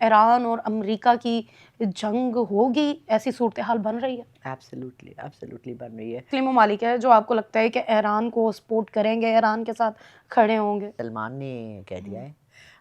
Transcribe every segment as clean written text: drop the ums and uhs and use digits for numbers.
Iran और America की जंग होगी, ऐसी सूरत हाल बन रही है। एब्सोल्युटली एब्सोल्युटली बन रही है। मुस्लिम ममालिक है जो आपको लगता है कि ईरान को सपोर्ट करेंगे, ईरान के साथ खड़े होंगे। सलमान ने कह दिया है,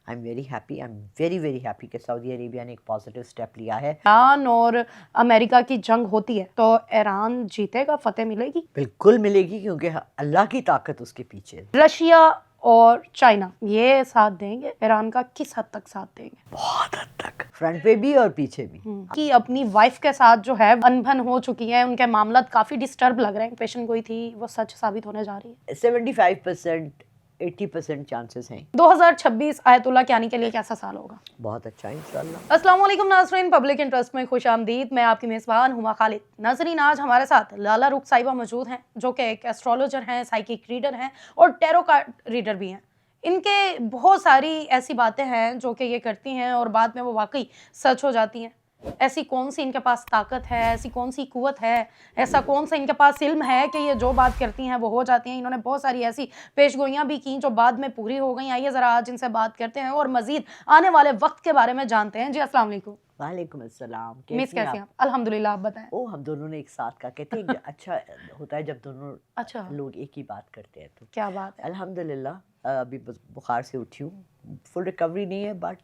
I am very happy, I am very very happy कि सऊदी अरेबिया ने एक पॉजिटिव स्टेप लिया है। ईरान और अमेरिका की जंग होती है तो ईरान जीतेगा, फतेह मिलेगी। बिल्कुल मिलेगी, क्योंकि अल्लाह की ताकत उसके पीछे है। रशिया और चाइना ये साथ देंगे ईरान का, किस हद तक साथ देंगे? बहुत हद तक, फ्रंट पे भी और पीछे भी। कि अपनी वाइफ के साथ जो है अनबन हो चुकी है, उनके मामला काफी डिस्टर्ब लग रहे हैं, पेशेंट गोई थी वो सच साबित होने जा रही है। 75% 80% चांसेस हैं। 2026 आयतुल्ला कियानी के लिए कैसा साल होगा? बहुत अच्छा इंशाल्लाह। अस्सलाम वालेकुम नाज़रीन, पब्लिक इंटरेस्ट में खुश आमदीद। मैं आपकी मेज़बान हुमा खालिद। नाज़रीन, आज हमारे साथ लाला रुख साहिबा मौजूद हैं जो कि एक एस्ट्रोलॉजर हैं, साइकिक रीडर हैं और टैरो कार्ड रीडर भी हैं। इनके बहुत सारी ऐसी बातें हैं जो कि ये करती हैं और बाद में वो वाकई सच हो जाती हैं। ऐसी कौन सी इनके पास ताकत है, ऐसी कौन सी कुव्वत है, ऐसा कौन सा इनके पास इल्म है कि ये जो बात करती हैं वो हो जाती हैं। इन्होंने बहुत सारी ऐसी पेशगोइयाँ भी की जो बाद में पूरी हो गई। आइए ज़रा आज इनसे बात करते हैं और मज़ीद आने वाले वक्त के बारे में जानते हैं। जी अस्सलाम वालेकुम। वालेकुम अस्सलाम। मिस कैसी हैं आप? अल्हम्दुलिल्लाह, आप बताएं। ओ, हम दोनों ने एक साथ का कहते हैं अच्छा होता है जब दोनों अच्छा, लोग एक ही बात करते हैं। तो क्या बात है। अल्हम्दुलिल्लाह, अभी बुखार से उठी हूँ, फुल रिकवरी नहीं है, बट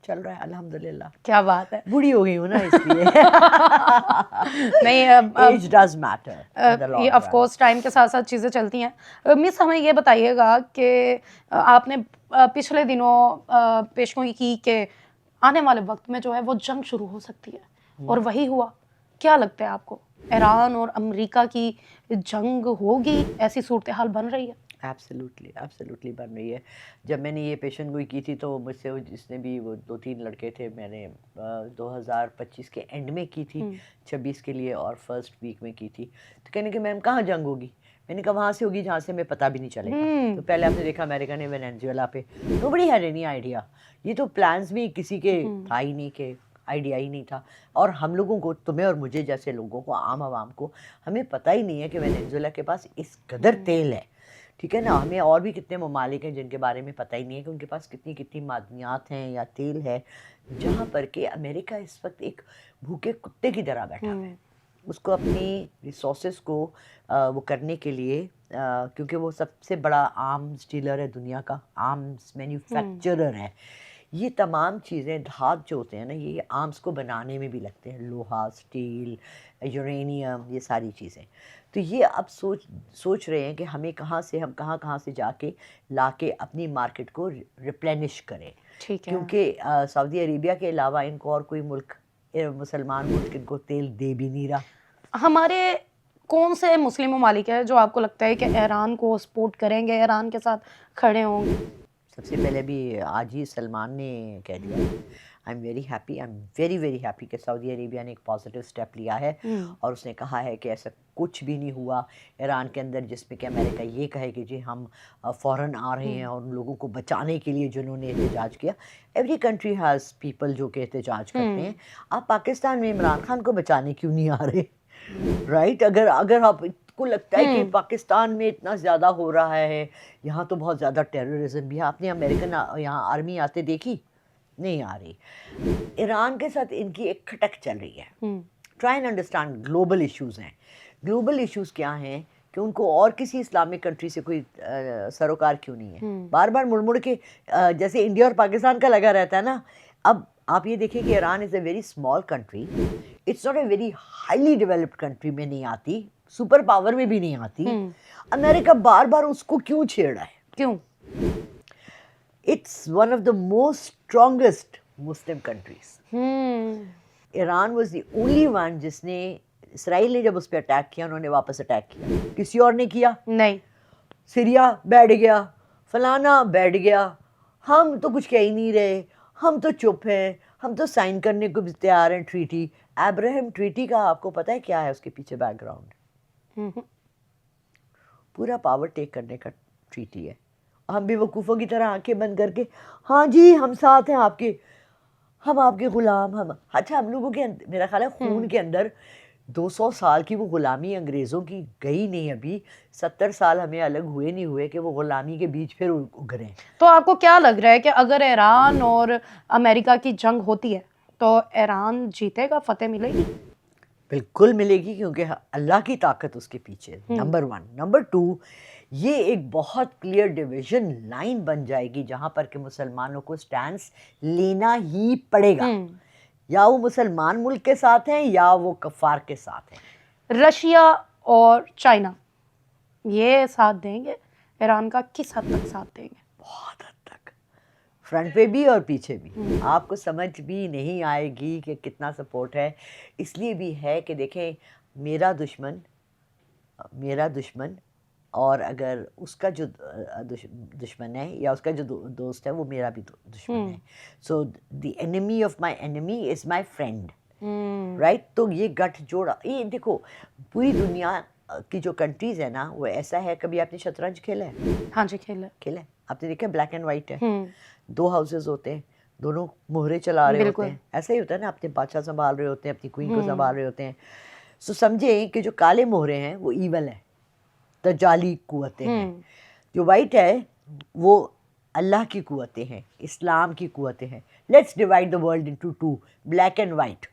चल रहा है अल्हम्दुलिल्लाह। क्या बात है। बूढ़ी हो गई हूँ ना इसलिए। नहीं, एज डज मैटर, ये ऑफ कोर्स टाइम के साथ साथ चीज़ें चलती हैं। मिस, हमें ये बताइएगा कि आपने पिछले दिनों पेशगोई की कि आने वाले वक्त में जो है वो जंग शुरू हो सकती है और वही हुआ। क्या लगता है आपको, ईरान और अमेरिका की जंग होगी, ऐसी सूरत हाल बन रही है? एब्सोल्युटली एब्सोल्युटली बन रही है। जब मैंने ये पेशेंट गोई की थी तो मुझसे वो जिसने भी वो 2-3 लड़के थे, मैंने 2025 के एंड में की थी, 26 के लिए, और फर्स्ट वीक में की थी। तो कहने कि मैम कहाँ जंग होगी? मैंने कहा वहाँ से होगी जहाँ से हमें पता भी नहीं चलेगा। तो पहले आपने देखा अमेरिका ने वेनेजुएला पे, नोबडी हैड एनी आइडिया। ये तो प्लान्स भी किसी के था ही नहीं, के आइडिया ही नहीं था। और हम लोगों को, तुम्हें और मुझे जैसे लोगों को, आम आवाम को, हमें पता ही नहीं है कि वेनेजुएला के पास इस कदर तेल है। ठीक है ना, हमें और भी कितने ममालिक हैं जिनके बारे में पता ही नहीं है कि उनके पास कितनी कितनी मादनियात हैं या तेल है, जहाँ पर के अमेरिका इस वक्त एक भूखे कुत्ते की तरह बैठा है। उसको अपनी रिसोर्सेज को वो करने के लिए, क्योंकि वो सबसे बड़ा आर्म्स डीलर है दुनिया का, आर्म्स मैन्युफैक्चरर है। ये तमाम चीज़ें, धात जो होते हैं ना, ये आर्म्स को बनाने में भी लगते हैं, लोहा, स्टील, यूरेनियम, ये सारी चीज़ें। तो ये अब सोच रहे हैं कि हमें हम कहाँ से जाके लाके अपनी मार्केट को रिप्लेनिश करें। ठीक है। क्योंकि सऊदी अरेबिया के अलावा इनको और कोई मुल्क, मुसलमान मुल्क, इनको तेल दे भी नहीं रहा। हमारे कौन से मुस्लिम ममालिक है जो आपको लगता है कि ईरान को सपोर्ट करेंगे, ईरान के साथ खड़े होंगे? सबसे पहले भी आज ही सलमान ने कह दिया, I am very happy, I am very very happy कि सऊदी अरेबिया ने एक पॉजिटिव स्टेप लिया है। और उसने कहा है कि ऐसा कुछ भी नहीं हुआ ईरान के अंदर जिसमें कि अमेरिका ये कहे कि जी हम फ़ौरन आ रहे हैं और उन लोगों को बचाने के लिए जिन्होंने एहतजाज किया। एवरी कंट्री हैज़ पीपल जो कि एहतजाज करते हैं। आप पाकिस्तान में इमरान खान को बचाने क्यों नहीं आ रहे? राइट, अगर आपको लगता है कि पाकिस्तान में इतना ज़्यादा हो रहा है, यहाँ तो बहुत ज़्यादा टेररिज्म भी है, आपने अमेरिकन यहाँ आर्मी आते देखी? नहीं आ रही। ईरान के साथ इनकी एक खटक चल रही है। Try and understand, global issues हैं। ग्लोबल इश्यूज़ क्या हैं कि उनको और किसी इस्लामिक कंट्री से कोई सरोकार क्यों नहीं है? बार बार मुड़ मुड़ के जैसे इंडिया और पाकिस्तान का लगा रहता है ना। अब आप ये देखिए कि Iran is a very small country, it's not a very highly developed country में नहीं आती, सुपर पावर में भी नहीं आती। अमेरिका बार बार उसको क्यों छेड़ रहा है? क्यों? It's one of the most strongest Muslim countries. Iran was the only one जिसने, इसराइल ने जब उस पर अटैक किया, उन्होंने वापस अटैक किया। किसी और ने किया? नहीं। सीरिया बैठ गया, फलाना बैठ गया, हम तो कुछ कह ही नहीं रहे, हम तो चुप हैं, हम तो साइन करने को भी तैयार हैं ट्रीटी। अब्राहम ट्रीटी का आपको पता है क्या है उसके पीछे बैकग्राउंड? पूरा पावर टेक करने का ट्रीटी है। हम भी वकूफ़ों की तरह आंखें बंद करके, हाँ जी हम साथ हैं आपके, हम आपके ग़ुलाम, हम। अच्छा, हम लोगों के मेरा ख्याल है खून के अंदर 200 साल की वो गुलामी अंग्रेज़ों की गई नहीं अभी, 70 साल हमें अलग हुए नहीं हुए कि वो गुलामी के बीज फिर उगरे। तो आपको क्या लग रहा है कि अगर ईरान और अमेरिका की जंग होती है तो ईरान जीतेगा, फतेह मिलेगी? बिल्कुल मिलेगी, क्योंकि अल्लाह की ताकत उसके पीछे है, नंबर 1। नंबर 2, ये एक बहुत क्लियर डिवीजन लाइन बन जाएगी जहाँ पर कि मुसलमानों को स्टैंड लेना ही पड़ेगा। या वो मुसलमान मुल्क के साथ हैं या वो कफ़ार के साथ हैं। रशिया और चाइना ये साथ देंगे ईरान का? किस हद तक साथ देंगे? बहुत हद तक, फ्रंट पे भी और पीछे भी। आपको समझ भी नहीं आएगी कि कितना सपोर्ट है। इसलिए भी है कि देखें, मेरा दुश्मन और अगर उसका जो दुश्मन है या उसका जो दोस्त है वो मेरा भी दुश्मन है। So the enemy of my enemy is my friend, right. तो ये गठजोड़, ये देखो पूरी दुनिया की जो कंट्रीज है ना, वो ऐसा है। कभी आपने शतरंज खेला है? हाँ जी, खेला है। आपने देखा ब्लैक एंड वाइट है, 2 हाउसेस होते हैं, दोनों मोहरे चला रहे होते हैं। ऐसा ही होता है ना, अपने बादशाह संभाल रहे होते हैं, अपनी क्वीन को संभाल रहे होते हैं। सो समझे कि जो काले मोहरे हैं वो ईवल है, दज्जाली कुव्वतें हैं। जो वाइट है वो अल्लाह की कुव्वतें हैं, इस्लाम की कुव्वतें हैं। Let's divide the world into 2, black and white,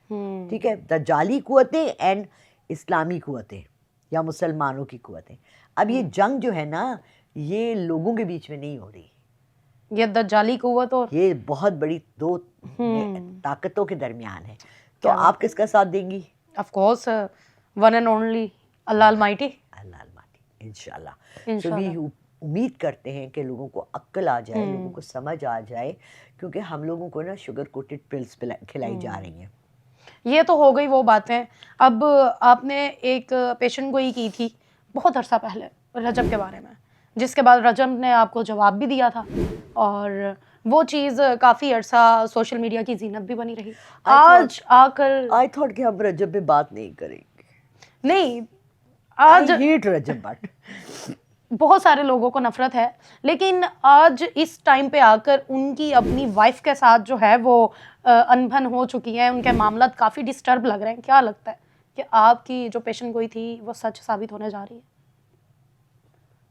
ठीक है। दज्जाली कुव्वतें एंड इस्लामी कुव्वतें या मुसलमानों की कुव्वतें। अब ये जंग जो है ना, ये लोगों के बीच में नहीं हो रही, ये दज्जाली कुव्वत और ये बहुत बड़ी 2 ताकतों के दरमियान है। तो आप किसका साथ देंगी? Of course one and only Allah Almighty. Allah Almighty, इंशाल्लाह। तो भी उम्मीद करते हैं कि लोगों को अक्ल आ जाए, लोगों को समझ आ जाए, क्योंकि हम लोगों को ना शुगर कोटेड पिल्स खिलाई जा रही हैं। ये तो हो गई वो बातें। अब आपने एक पेशेंट को ही की थी बहुत अरसा पहले रजब के बारे में, जिसके बाद रजब ने आपको जवाब भी दिया था और वो चीज़ काफ़ी अरसा सोशल मीडिया की जीनत भी बनी रही। आज आकर आई थॉट कि हम रजब पे बात नहीं करेंगे। नहीं, आज हेट रजब, बट बहुत सारे लोगों को नफरत है, लेकिन आज इस टाइम पे आकर उनकी अपनी वाइफ के साथ जो है वो अनबन हो चुकी है, उनके मामला काफ़ी डिस्टर्ब लग रहे हैं। क्या लगता है कि आपकी जो पेशेंट गोई थी वो सच साबित होने जा रही है?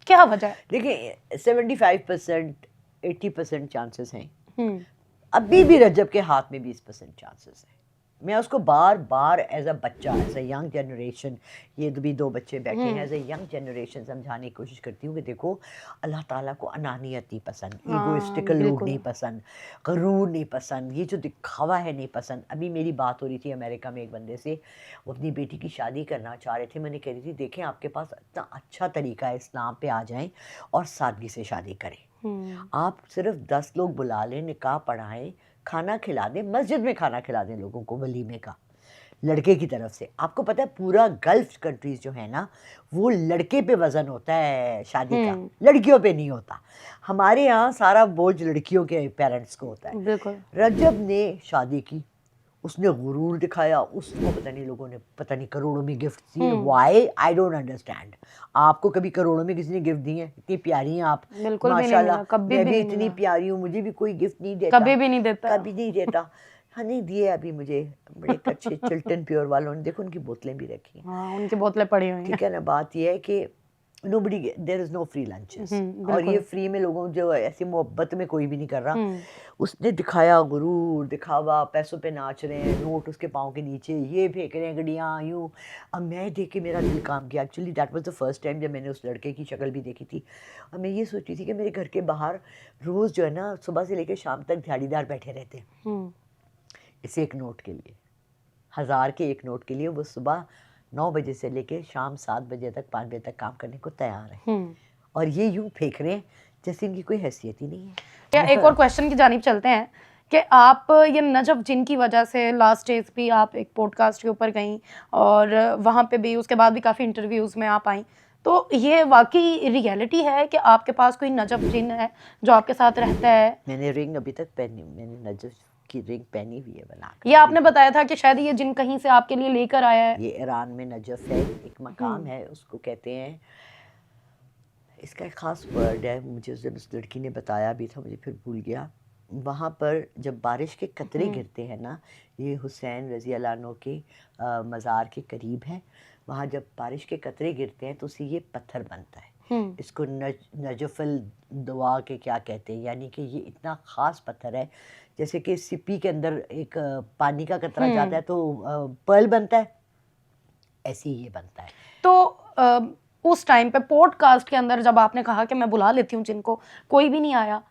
क्या वजह है? देखिए 75% 80% चांसेस हैं। अभी भी रजब के हाथ में 20% चांसेस हैं। मैं उसको बार बार एज अ बच्चा, एज अ यंग जनरेशन, ये भी 2 बच्चे बैठे हैं, एज अ यंग जनरेशन समझाने की कोशिश करती हूँ कि देखो अल्लाह ताला को अनानियत नहीं पसंद, ईगोइस्टिकल लोग नहीं पसंद, गरूर नहीं पसंद, ये जो दिखावा है नहीं पसंद। अभी मेरी बात हो रही थी अमेरिका में एक बंदे से, वो अपनी बेटी की शादी करना चाह रहे थे। मैंने कह रही थी देखें आपके पास इतना अच्छा तरीका है, इस्लाम पे आ जाएं और सादगी से शादी करें। आप सिर्फ 10 लोग बुला लें, निकाह पढ़ाएं, खाना खिला दें, मस्जिद में खाना खिला दें लोगों को वलीमे का, लड़के की तरफ से। आपको पता है पूरा गल्फ कंट्रीज जो है ना, वो लड़के पे वजन होता है शादी का, लड़कियों पे नहीं होता। हमारे यहाँ सारा बोझ लड़कियों के पेरेंट्स को होता है। बिल्कुल। रजब ने शादी की, उसने गुरूर दिखाया, उसको पता नहीं लोगों ने पता नहीं करोड़ों में गिफ्ट दिए। व्हाई? I don't understand. आपको कभी करोड़ों में किसी ने गिफ्ट दिए? इतनी प्यारी हैं आप, बिल्कुल माशाल्लाह। कभी मैं भी भी नहीं इतनी मिला। प्यारी हूँ, मुझे भी कोई गिफ्ट नहीं देता, कभी भी नहीं देता। कभी नहीं देता। हाँ नहीं दिए अभी मुझे, बड़े अच्छे चिल्टन प्योर वालों ने, देखो उनकी बोतलें भी रखी हैं। हाँ, उनकी बोतलें पड़ी हुई हैं। ठीक है ना। बात यह है कि nobody, there is no free lunches, और ये फ्री में लोगों जो ऐसी मोहब्बत में कोई भी नहीं कर रहा। उसने दिखाया गुरूर, दिखावा, पैसों पे नाच रहे हैं, नोट उसके पाँव के नीचे, ये फेंक रहे हैं गड्डियाँ यूँ। अब मैं देख के मेरा दिल काम किया। Actually that was the first time जब मैंने उस लड़के की शक्ल भी देखी थी। और मैं ये सोची थी कि मेरे घर के बाहर रोज़ जो है ना, सुबह से लेकर शाम तक दिहाड़ीदार बैठे रहते हैं इस एक नोट के लिए, 1000 के एक नोट के लिए। वो सुबह 9 बजे से लेके शाम 7 बजे तक, 5 बजे तक काम करने को तैयार है, और ये यूं फेंक रहे हैं जैसे इनकी कोई हैसियत ही नहीं है। क्या एक और क्वेश्चन की जानिब चलते हैं कि आप ये नजब जिनकी वजह से लास्ट डेज भी आप एक पॉडकास्ट के ऊपर गई और वहाँ पे भी उसके बाद भी काफ़ी इंटरव्यूज़ में आप आई, तो ये वाकई रियलिटी है कि आपके पास कोई नजब जिन है जो आपके साथ रहता है? मैंने रिंग अभी तक पहनी, मैंने नजब की रिंग पहनी हुई है बना के। ये आपने बताया था कि शायद ये जिन कहीं से आपके लिए लेकर आया है। ये ईरान में नजफ है, एक मकाम है, उसको कहते हैं, इसका एक ख़ास वर्ड है, मुझे उस दिन उस लड़की ने बताया भी था, मुझे फिर भूल गया। वहाँ पर जब बारिश के कतरे गिरते हैं ना, ये हुसैन रज़ी अल्लाह अन्हु के मज़ार के करीब है, वहाँ जब बारिश के कतरे गिरते हैं तो उससे ये पत्थर बनता है। इसको नजफल दुआ के क्या कहते हैं, यानी कि ये इतना ख़ास पत्थर है, जैसे कि सिप्पी के अंदर एक पानी का कतरा जाता है तो पर्ल बनता है, ऐसे ही ये बनता है। तो उस टाइम पे पॉडकास्ट के अंदर जब आपने कहा कि मैं बुला लेती हूँ जिनको, कोई भी नहीं आया,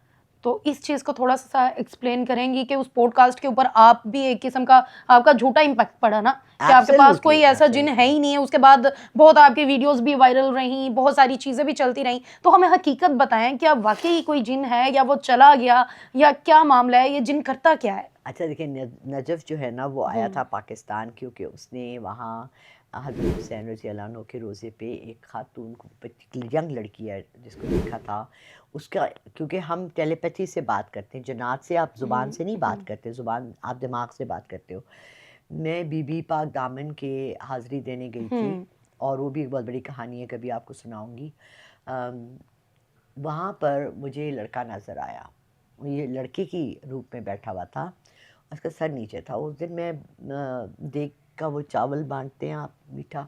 तो इस चीज़ को थोड़ा सा एक्सप्लेन करेंगी कि उस पॉडकास्ट के ऊपर आप भी एक किस्म का आपका झूठा इम्पैक्ट पड़ा ना, कि आपके पास कोई ऐसा जिन है ही नहीं है। उसके बाद बहुत आपकी वीडियोस भी वायरल रहीं, बहुत सारी चीज़ें भी चलती रहीं, तो हमें हकीकत बताएं कि अब वाकई कोई जिन है या वो चला गया या क्या मामला है, ये जिन करता क्या है? अच्छा देखिए, नजफ़ जो है ना वो आया था पाकिस्तान, क्योंकि उसने वहाँ हज़रत हुसैन रज़ी अल्लाह अन्हु के रोज़े पे एक खातून को, यंग लड़की है जिसको देखा था उसका, क्योंकि हम टेलीपैथी से बात करते हैं, जन्नात से आप ज़ुबान से नहीं बात करते, ज़ुबान आप दिमाग से बात करते हो। मैं बीबी पाक दामन के हाज़िरी देने गई थी, और वो भी एक बहुत बड़ी कहानी है, कभी आपको सुनाऊंगी। वहाँ पर मुझे लड़का नज़र आया, ये लड़के की रूप में बैठा हुआ था, उसका सर नीचे था। उस दिन मैं देख का वो चावल बांटते हैं आप मीठा,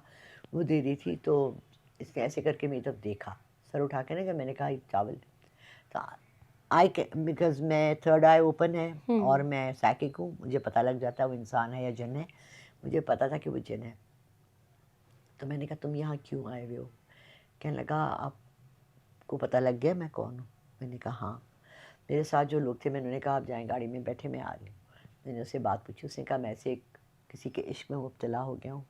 वो दे रही थी, तो इसने ऐसे करके मेरी तरफ देखा, सर उठा के ना, कि मैंने कहा ये चावल, तो आई बिकॉज मैं थर्ड आई ओपन है और मैं साइकिक हूँ, मुझे पता लग जाता है वो इंसान है या जिन है। मुझे पता था कि वो जिन है, तो मैंने कहा तुम यहाँ क्यों आए हुए हो? कहने लगा आपको पता लग गया मैं कौन हूँ? मैंने कहा हाँ। मेरे साथ जो लोग थे, मैंने उन्हें कहा आप जाएँ गाड़ी में बैठे, मैं आ रही हूँ। मैंने उससे बात पूछी, उसने कहा मैं ऐसे किसी के इश्क में मुब्तला हो गया हूँ।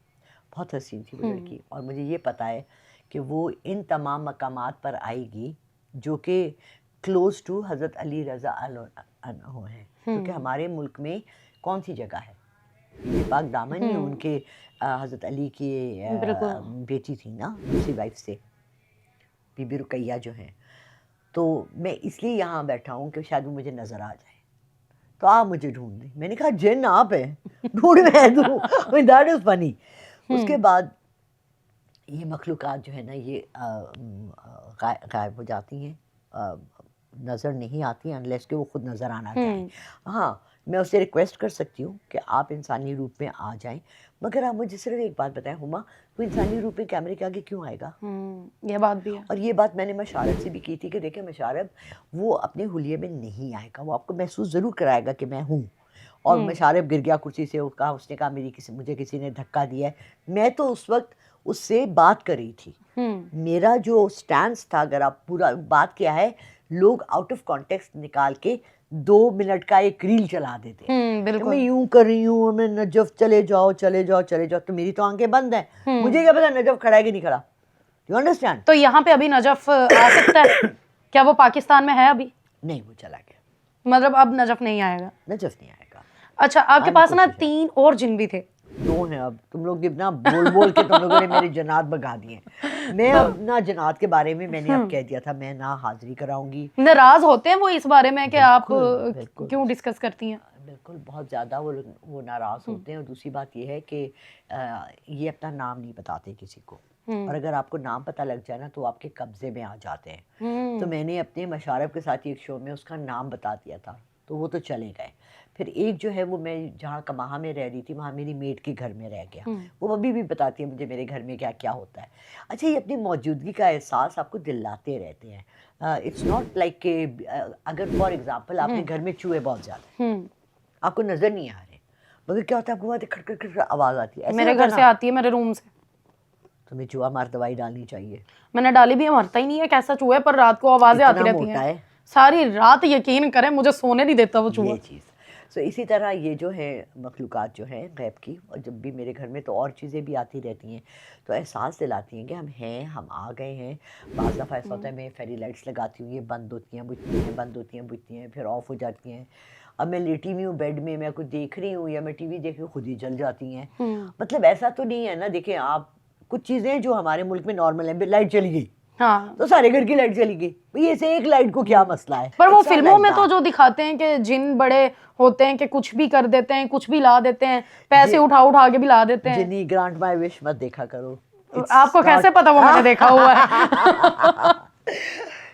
बहुत हसीन थी वो लड़की, और मुझे ये पता है कि वो इन तमाम मकामात पर आएगी जो कि क्लोज टू हज़रत अली रज़ा अन्हु हैं, क्योंकि हमारे मुल्क में कौन सी जगह है, बीबी पाक दामन ही उनके हज़रत अली की बेटी थी ना, दूसरी वाइफ से, बीबी रुकैया जो हैं। तो मैं इसलिए यहाँ बैठा हूँ कि शायद वो मुझे नज़र आ जाए, तो आप मुझे ढूंढ लें। मैंने कहा जिन आप हैं, ढूंढ मैं दूँ, दैट इज़ फनी। उसके बाद ये मखलूक़ात जो है ना, ये गायब हो जाती हैं, नज़र नहीं आती अनलेस कि वो खुद नज़र आना चाहें। हाँ, मैं उससे रिक्वेस्ट कर सकती हूँ कि आप इंसानी रूप में आ जाएं, मगर आप मुझे सिर्फ एक बात बताएं हुमा, वो इंसानी रूप में कैमरे के आगे क्यों आएगा? ये बात भी है। और ये बात मैंने मशारफ से भी की थी कि देखिए मशारफ वो अपने हुलिये में नहीं आएगा, वो आपको महसूस ज़रूर कराएगा कि मैं हूँ। और मशारफ गिर गया कुर्सी से, उसने कहा मुझे किसी ने धक्का दिया है। मैं तो उस वक्त उससे बात कर रही थी, मेरा जो स्टैंस था, अगर आप पूरा बात किया है, लोग आउट ऑफ कॉन्टेक्स्ट निकाल के 2 मिनट का एक रील चला देते हैं। बिल्कुल। मैं यूं कर रही हूँ, मैं नजफ चले जाओ चले जाओ चले जाओ, तो मेरी तो आंखें बंद हैं, मुझे क्या पता नजफ खड़ा है कि नहीं खड़ा। You understand? तो यहाँ पे अभी नजफ आ सकता है क्या? वो पाकिस्तान में है अभी? नहीं, वो चला गया, मतलब अब नजफ नहीं आएगा? नजफ नहीं आएगा। अच्छा, आपके पास ना 3 और जिन भी थे? 2 हैं। अब तुम लोग ना बोल बोल के तुम लोगों ने मेरी जनात भगा दी हैं। मैं अब ना जनात के बारे में मैंने अब कह दिया था, मैं ना हाजिरी कराऊंगी। नाराज होते हैं वो इस बारे में कि आप क्यों डिस्कस करती हैं? बिल्कुल, बहुत ज़्यादा वो नाराज़ होते हैं। और दूसरी बात ये है कि ये अपना नाम नहीं बताते किसी को, और अगर आपको नाम पता लग जाए ना तो आपके कब्जे में आ जाते हैं। तो मैंने अपने मशारफ के साथ एक शो में उसका नाम बता दिया था, तो वो तो चले गए। फिर एक जो है वो, मैं जहाँ कमाहा में रह रही थी वहाँ मेरी मेड के घर में रह गया, वो अभी भी बताती है मुझे मेरे घर में क्या क्या होता है। अच्छा, ये अपनी मौजूदगी का एहसास आपको दिलाते रहते हैं। इट्स नॉट लाइक कि अगर फॉर एग्जांपल आपके घर में चूहे बहुत ज़्यादा हैं, आपको नज़र नहीं आ रहे, मगर क्या होता है, आपको वहाँ खड़ खड़ खड़ आवाज़ आती है। मेरे घर से आती है, मेरे रूम से। तुम्हें चूहा मार दवाई डालनी चाहिए। मैंने डाली भी है, मरता ही नहीं है। कैसा चूहा है? पर रात को आवाज़ें आती रहती हैं सारी रात, यकीन करें मुझे सोने नहीं देता वो चूहा। ये चीज़ सो इसी तरह ये जो है मखलूक़ात जो हैं गैब की, और जब भी मेरे घर में तो और चीज़ें भी आती रहती हैं, तो एहसास दिलाती हैं कि हम हैं, हम आ गए हैं। बाज़ दफ़ा ऐसा होता है मैं फेरी लाइट्स लगाती हूँ, ये बंद होती हैं बुझती हैं, बंद होती हैं बुझती हैं, फिर ऑफ हो जाती हैं। अब मैं लेटी हुई हूँ बेड में, मैं कुछ देख रही हूँ या मैं टीवी देख रही हूँ, खुद ही जल जाती हैं। मतलब ऐसा तो नहीं है ना। देखिए आप, कुछ चीज़ें जो हमारे मुल्क में नॉर्मल हैं, लाइट चली गई, हाँ, तो सारे घर की लाइट चली गई, ये से एक लाइट को क्या मसला है? पर वो फिल्मों में तो जो दिखाते हैं कि जिन बड़े होते हैं कि कुछ भी कर देते हैं, कुछ भी ला देते हैं, पैसे उठा उठा के भी ला देते हैं। जिन्नी ग्रांट माय विश मत देखा करो। आपको कैसे पता वो मैंने देखा हुआ है?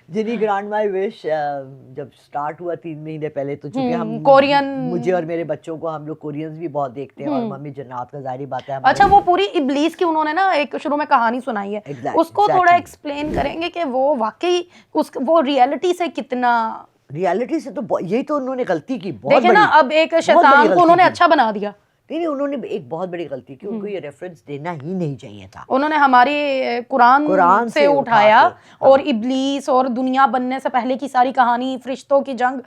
जिनी ग्रांड माई विश जब स्टार्ट हुआ 3 महीने पहले, तो चूंकि हम कोरियन, मुझे और मेरे बच्चों को, हम लोग कोरियंस भी बहुत देखते हैं, और मम्मी जन्नत का जाहिर बात है। अच्छा, वो पूरी इब्लीस की उन्होंने ना एक शुरू में कहानी सुनाई है, उसको थोड़ा एक्सप्लेन करेंगे कि वो वाकई वो रियलिटी से कितना, रियलिटी से तो यही तो उन्होंने गलती की, बहुत देखे ना, अब एक शैतान को उन्होंने अच्छा बना दिया। नहीं, उन्होंने एक बहुत बड़ी गलती की, उनको ये रेफरेंस देना ही नहीं चाहिए था। उन्होंने हमारी कुरान से उठाया और इब्लीस और दुनिया बनने से पहले की सारी कहानी, फरिश्तों की जंग,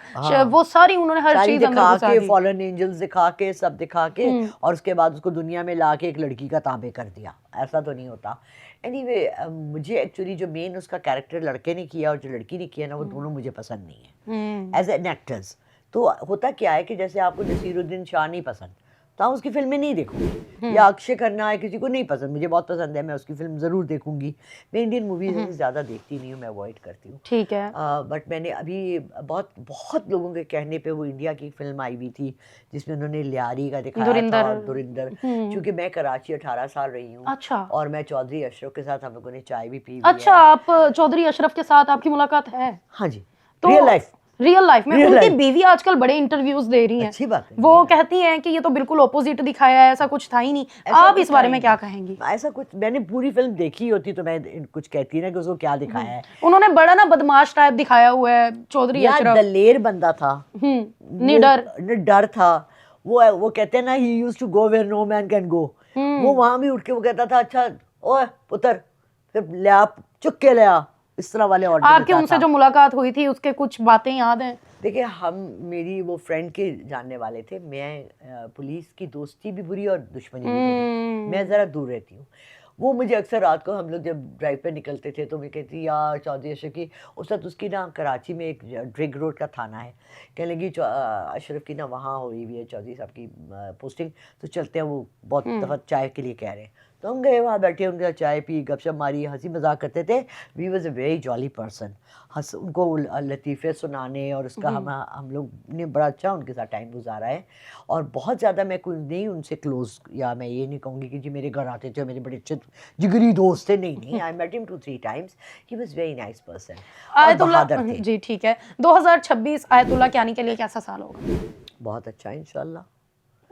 वो सारी उन्होंने हर चीज दिखा के, फॉलन एंजल्स दिखा के, सब दिखा के, और उसके बाद उसको दुनिया में ला के एक लड़की का ताबे कर दिया। ऐसा तो नहीं होता। एनीवे, मुझे एक्चुअली जो मेन उसका कैरेक्टर लड़के ने किया और जो लड़की ने किया ना, वो दोनों मुझे पसंद नहीं है एज एन एक्टर्स। तो होता क्या है कि जैसे आपको नसीरुद्दीन शाह नहीं पसंद तो आप उसकी फिल्में नहीं देखोगे, या अक्षय खन्ना है किसी को नहीं पसंद, मुझे बहुत पसंद है, मैं उसकी फिल्म ज़रूर देखूंगी। मैं इंडियन मूवीज ज़्यादा देखती नहीं हूँ, मैं अवॉइड करती हूँ। ठीक है। बट मैंने अभी बहुत लोगों के कहने पे वो इंडिया की फिल्म आई हुई थी जिसमें उन्होंने लियारी का दिखाया था, और धुरिंदर। क्योंकि मैं कराची 18 साल रही हूँ। अच्छा। और मैं चौधरी अशरफ के साथ हम लोगों ने चाय भी पी। अच्छा, आप चौधरी अशरफ के साथ आपकी मुलाकात है? हाँ जी, तो रियल लाइफ में उनकी बीवी आजकल बड़े इंटरव्यूज दे रही हैं। अच्छी बात है। वो कहती हैं कि ये तो बिल्कुल ऑपोजिट दिखाया है, ऐसा कुछ था ही नहीं। आप इस बारे में क्या कहेंगी? ऐसा कुछ, मैंने पूरी फिल्म देखी होती तो मैं कुछ कहती ना कि उसको क्या दिखाया है। उन्होंने बड़ा ना बदमाश टाइप दिखाया हुआ है चौधरी अशरफ। दलेर बंदा था, निडर था। वो कहते हैं ना, he used to go where no man can go. वो वहां भी उठ के वो कहता था, अच्छा ओए पुत्र, फिर ले आप, चुक के ले आ, इस तरह वाले ऑर्डर। आपके उनसे जो मुलाकात हुई थी उसके कुछ बातें याद हैं? देखिए, मेरी वो फ्रेंड के जानने वाले थे। मैं पुलिस की दोस्ती भी बुरी और दुश्मनी भी बुरी, मैं ज़रा दूर रहती हूँ। वो मुझे अक्सर रात को, हम लोग जब ड्राइव पे निकलते थे तो मैं कहती, यार चौधरी अशरफ की, उस वक्त उसकी ना कराची में एक ड्रिग रोड का थाना है, कहने लगी अशरफ की ना वहाँ हुई हुई है चौधरी साहब की पोस्टिंग, तो चलते हैं। वो बहुत दफ़ा चाय के लिए कह रहे हैं, तो हम गए, वहाँ बैठे, उनके साथ चाय पी, गपशप मारी, हंसी मजाक करते थे। We was a very jolly person. उनको लतीफ़े सुनाने और उसका हम लोग ने बड़ा अच्छा उनके साथ टाइम गुजारा है। और बहुत ज़्यादा मैं कोई नहीं उनसे क्लोज, या मैं ये नहीं कहूँगी कि जी मेरे घर आते थे, मेरे बड़े अच्छे जिगरी दोस्त थे, नहीं। I met him 2-3 times, he was very nice person. Ayatullah ji, ठीक है। 2026 आयतुल्लाह कियानी के लिए कैसा साल होगा? बहुत अच्छा इंशाल्लाह।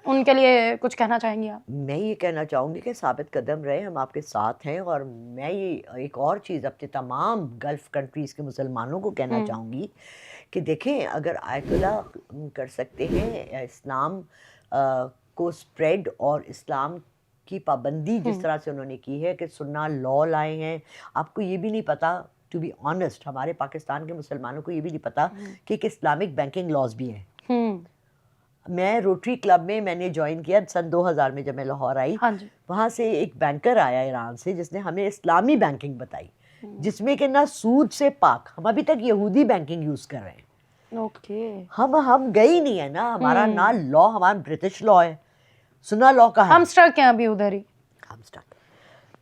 उनके लिए कुछ कहना चाहेंगे आप? मैं ये कहना चाहूँगी कि साबित कदम रहे, हम आपके साथ हैं। और मैं ये एक और चीज़ अपने तमाम गल्फ़ कंट्रीज़ के मुसलमानों को कहना चाहूँगी कि देखें, अगर आयतुल्लाह कर सकते हैं इस्लाम को स्प्रेड, और इस्लाम की पाबंदी जिस तरह से उन्होंने की है कि सुन्ना लॉ लाए हैं। आपको ये भी नहीं पता, टू बी ऑनेस्ट, हमारे पाकिस्तान के मुसलमानों को ये भी नहीं पता कि एक इस्लामिक बैंकिंग लॉज भी हैं। मैं रोटरी क्लब में मैंने ज्वाइन किया सन 2000 में, जब मैं लाहौर आई। हाँ जी। वहाँ से एक बैंकर आया ईरान से, जिसने हमें इस्लामी बैंकिंग बताई, जिसमें कि ना सूद से पाक, हम अभी तक यहूदी बैंकिंग यूज कर रहे हैं। ओके। हम गए ही नहीं है ना, हमारा ना लॉ, हमारा ब्रिटिश लॉ है, सुना लॉ का है। हम स्टक हैं अभी उधर ही, हम स्टक।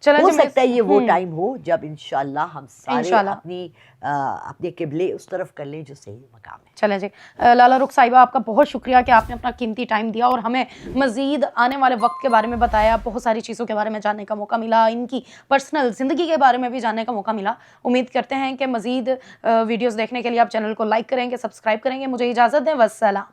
हो सकता है ये वो टाइम हो जब इंशाल्लाह हम सारे अपने किबले उस तरफ कर लें जो सही मकाम है। चलें जी। लाला रुख साहिबा, आपका बहुत शुक्रिया कि आपने अपना कीमती टाइम दिया और हमें मज़ीद आने वाले वक्त के बारे में बताया। बहुत सारी चीज़ों के बारे में जानने का मौका मिला, इनकी पर्सनल ज़िंदगी के बारे में भी जानने का मौका मिला। उम्मीद करते हैं कि मज़ीद वीडियोज़ देखने के लिए आप चैनल को लाइक करेंगे, सब्सक्राइब करेंगे। मुझे इजाज़त दें, वस्सलाम।